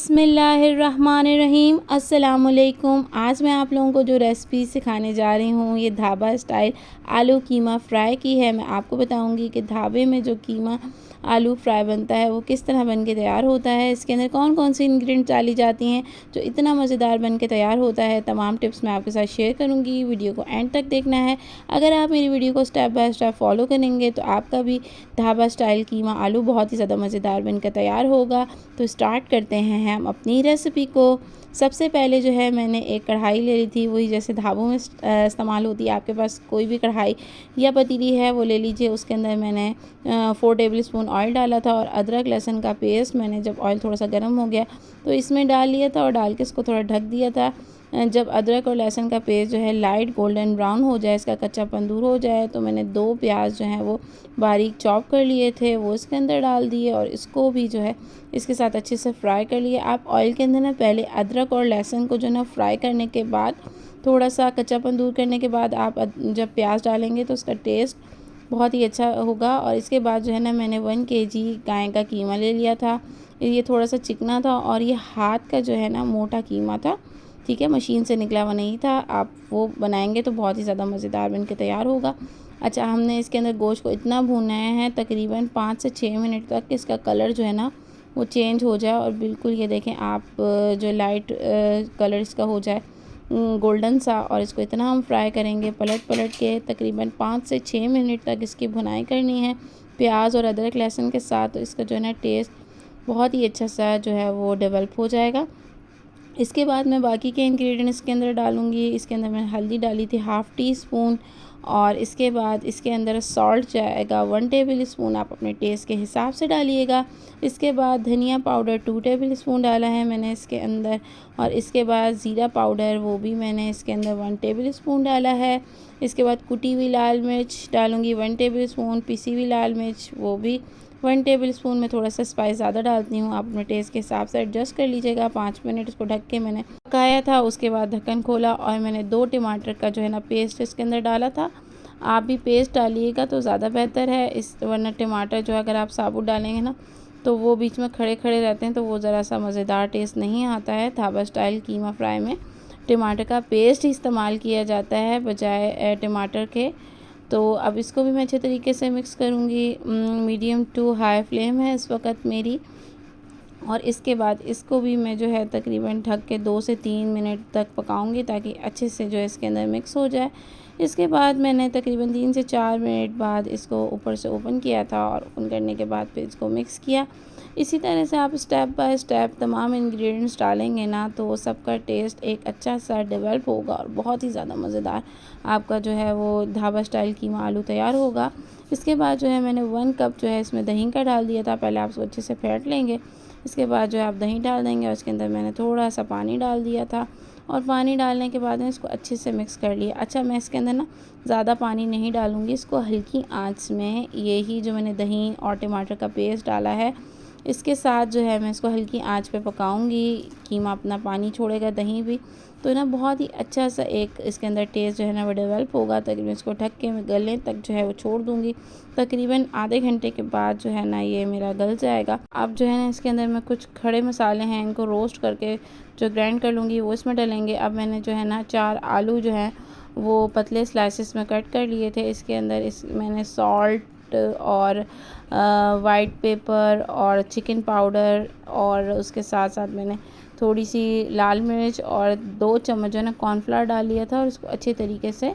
बिस्मिल्लाहिर्रहमानिर्रहीम अस्सलामुअलैकुम। आज मैं आप लोगों को जो रेसिपी सिखाने जा रही हूँ ये ढाबा स्टाइल आलू कीमा फ्राई की है। मैं आपको बताऊँगी कि ढाबे में जो कीमा आलू फ्राई बनता है वो किस तरह बन के तैयार होता है, इसके अंदर कौन कौन सी इंग्रेडिएंट डाली जाती हैं जो इतना मज़ेदार बन के तैयार होता है। तमाम टिप्स मैं आपके साथ शेयर करूँगी, वीडियो को एंड तक देखना है। अगर आप मेरी वीडियो को स्टेप बाय स्टेप फॉलो करेंगे तो आपका भी ढाबा स्टाइल कीमा आलू बहुत ही ज़्यादा मज़ेदार बनकर तैयार होगा। तो स्टार्ट करते हैं हम अपनी रेसिपी को। सबसे पहले जो है मैंने एक कढ़ाई ले ली थी, वही जैसे ढाबों में इस्तेमाल होती है। आपके पास कोई भी कढ़ाई या पतीली है वो ले लीजिए। उसके अंदर मैंने 4 टेबल स्पून ऑयल डाला था और अदरक लहसुन का पेस्ट मैंने जब ऑयल थोड़ा सा गर्म हो गया तो इसमें डाल लिया था और डाल के इसको थोड़ा ढक दिया था। जब अदरक और लहसुन का पेस्ट जो है लाइट गोल्डन ब्राउन हो जाए, इसका कच्चापन दूर हो जाए, तो मैंने 2 प्याज जो हैं वो बारीक चॉप कर लिए थे, वो इसके अंदर डाल दिए और इसको भी जो है इसके साथ अच्छे से फ्राई कर लिए। आप ऑयल के अंदर ना पहले अदरक और लहसुन को जो ना फ्राई करने के बाद, थोड़ा सा कच्चापन दूर करने के बाद आप जब प्याज डालेंगे तो उसका टेस्ट बहुत ही अच्छा होगा। और इसके बाद जो है ना मैंने 1 केजी गाय का कीमा ले लिया था। ये थोड़ा सा चिकना था और ये हाथ का जो है ना मोटा कीमा था, ठीक है, मशीन से निकला हुआ नहीं था। आप वो बनाएंगे तो बहुत ही ज़्यादा मज़ेदार बन के तैयार होगा। अच्छा, हमने इसके अंदर गोश्त को इतना भूनना है तकरीबन 5 से 6 मिनट तक, इसका कलर जो है ना वो चेंज हो जाए और बिल्कुल ये देखें आप जो लाइट कलर इसका हो जाए गोल्डन सा। और इसको इतना हम फ्राई करेंगे पलट पलट के, तकरीबन 5 से 6 मिनट तक इसकी भुनाई करनी है प्याज और अदरक लहसुन के साथ। तो इसका जो है ना टेस्ट बहुत ही अच्छा सा जो है वो डेवलप हो जाएगा। इसके बाद मैं बाकी के इंग्रेडिएंट्स इसके अंदर डालूँगी। इसके अंदर मैंने हल्दी डाली थी 1/2 टीस्पून और इसके बाद इसके अंदर सॉल्ट जाएगा 1 टेबल स्पून, आप अपने टेस्ट के हिसाब से डालिएगा। इसके बाद धनिया पाउडर 2 टेबल स्पून डाला है मैंने इसके अंदर और इसके बाद ज़ीरा पाउडर वो भी मैंने इसके अंदर 1 टेबल स्पून डाला है। इसके बाद कुटी हुई लाल मिर्च डालूँगी 1 टेबल स्पून, पिसी हुई लाल मिर्च वो भी 1 टेबल स्पून। में थोड़ा सा स्पाइस ज़्यादा डालती हूँ, आप अपने टेस्ट के हिसाब से एडजस्ट कर लीजिएगा। 5 मिनट इसको ढक के मैंने पकाया था। उसके बाद ढक्कन खोला और मैंने 2 टमाटर का जो है ना पेस्ट इसके अंदर डाला था। आप भी पेस्ट डालिएगा तो ज़्यादा बेहतर है, इस वरना टमाटर जो अगर आप साबुत डालेंगे ना तो वो बीच में खड़े खड़े रहते हैं तो वो ज़रा सा मज़ेदार टेस्ट नहीं आता है। ढाबा स्टाइल कीमा फ्राई में टमाटर का पेस्ट ही इस्तेमाल किया जाता है बजाय टमाटर के। तो अब इसको भी मैं अच्छे तरीके से मिक्स करूँगी। मीडियम टू हाई फ्लेम है इस वक्त मेरी। और इसके बाद इसको भी मैं जो है तकरीबन ढक के 2 से 3 मिनट तक पकाऊंगी ताकि अच्छे से जो है इसके अंदर मिक्स हो जाए। इसके बाद मैंने तकरीबन 3 से 4 मिनट बाद इसको ऊपर से ओपन किया था और ओपन करने के बाद फिर इसको मिक्स किया। इसी तरह से आप स्टेप बाय स्टेप तमाम इंग्रेडिएंट्स डालेंगे ना तो सबका टेस्ट एक अच्छा सा डेवलप होगा और बहुत ही ज़्यादा मज़ेदार आपका जो है वो ढाबा स्टाइल कीमा आलू तैयार होगा। इसके बाद जो है मैंने 1 कप जो है इसमें दही का डाल दिया था। पहले आप इसको अच्छे से फेंट लेंगे, इसके बाद जो है आप दही डाल देंगे और इसके अंदर मैंने थोड़ा सा पानी डाल दिया था और पानी डालने के बाद इसको अच्छे से मिक्स कर लिया। अच्छा, मैं इसके अंदर ना ज़्यादा पानी नहीं डालूँगी, इसको हल्की आंच में यही जो मैंने दही और टमाटर का पेस्ट डाला है इसके साथ जो है मैं इसको हल्की आंच पे पकाऊंगी। कीमा अपना पानी छोड़ेगा, दही भी, तो ना बहुत ही अच्छा सा एक इसके अंदर टेस्ट जो है ना वो डेवलप होगा। तकरीबन इसको ढक के मैं गलने तक जो है वो छोड़ दूँगी। तकरीबन आधे घंटे के बाद जो है ना ये मेरा गल जाएगा। अब जो है ना इसके अंदर मैं कुछ खड़े मसाले हैं इनको रोस्ट करके जो ग्राइंड कर लूँगी वो इसमें डालेंगे। अब मैंने जो है ना 4 आलू जो हैं वो पतले स्लाइसेस में कट कर लिए थे। इसके अंदर मैंने सॉल्ट और वाइट पेपर और चिकन पाउडर और उसके साथ साथ मैंने थोड़ी सी लाल मिर्च और 2 चम्मच जो है ना कॉर्नफ्लावर डाल लिया था और इसको अच्छे तरीके से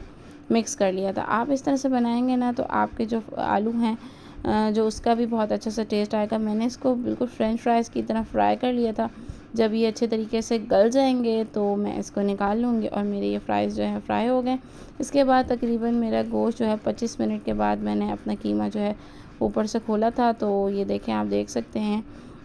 मिक्स कर लिया था। आप इस तरह से बनाएंगे ना तो आपके जो आलू हैं जो उसका भी बहुत अच्छा सा टेस्ट आएगा। मैंने इसको बिल्कुल फ्रेंच फ्राइज़ की तरह फ्राई कर लिया था। जब ये अच्छे तरीके से गल जाएंगे तो मैं इसको निकाल लूँगी और मेरे ये फ्राइज़ जो है फ्राई हो गए। इसके बाद तकरीबन मेरा गोश्त जो है 25 मिनट के बाद मैंने अपना कीमा जो है ऊपर से खोला था तो ये देखें, आप देख सकते हैं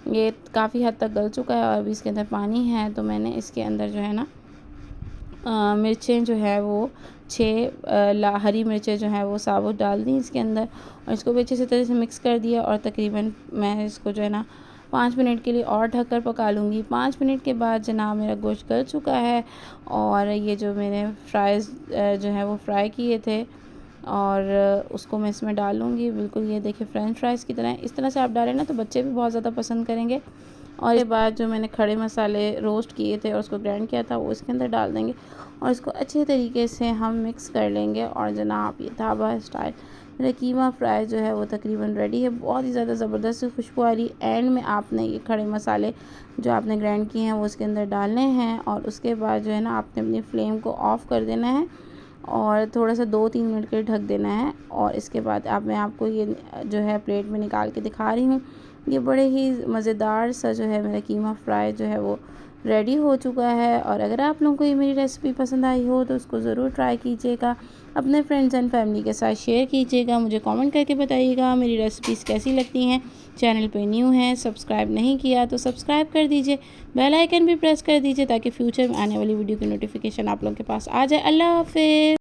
ये काफ़ी हद तक गल चुका है और अभी इसके अंदर पानी है। तो मैंने इसके अंदर जो है ना मिर्चें जो है वो 6 हरी मिर्चें जो है वो साबुत डाल दी इसके अंदर और इसको भी अच्छे से तरह से मिक्स कर दिया। और तकरीबन मैं इसको जो है ना 5 मिनट के लिए और ढककर पका लूँगी। 5 मिनट के बाद जनाब मेरा गोश्त गल चुका है और ये जो मैंने फ्राइज़ जो है वो फ्राई किए थे और उसको मैं इसमें डालूँगी। बिल्कुल ये देखिए फ्रेंच फ्राइज़ की तरह, इस तरह से आप डालें ना तो बच्चे भी बहुत ज़्यादा पसंद करेंगे। और इसके बाद जो मैंने खड़े मसाले रोस्ट किए थे और उसको ग्राइंड किया था वो इसके अंदर डाल देंगे और इसको अच्छे तरीके से हम मिक्स कर लेंगे। और जनाब ये ढाबा स्टाइल मेरा कीमा फ्राई जो है वो तकरीबन रेडी है। बहुत ही ज़्यादा ज़बरदस्त खुशबू आ रही। एंड में आपने ये खड़े मसाले जो आपने ग्राइंड किए हैं वो इसके अंदर डालने हैं और उसके बाद जो है ना आपने अपनी फ्लेम को ऑफ़ कर देना है और थोड़ा सा 2-3 मिनट के लिए ढक देना है। और इसके बाद मैं आपको ये जो है प्लेट में निकाल के दिखा रही हूँ। ये बड़े ही मज़ेदार सा जो है मेरा कीमा फ्राई जो है वो रेडी हो चुका है। और अगर आप लोगों को ये मेरी रेसिपी पसंद आई हो तो उसको ज़रूर ट्राई कीजिएगा, अपने फ्रेंड्स एंड फैमिली के साथ शेयर कीजिएगा, मुझे कमेंट करके बताइएगा मेरी रेसिपीज़ कैसी लगती हैं। चैनल पे न्यू हैं, सब्सक्राइब नहीं किया तो सब्सक्राइब कर दीजिए, बेल आइकन भी प्रेस कर दीजिए ताकि फ्यूचर में आने वाली वीडियो की नोटिफिकेशन आप लोगों के पास आ जाए। अल्लाह हाफ़िज़।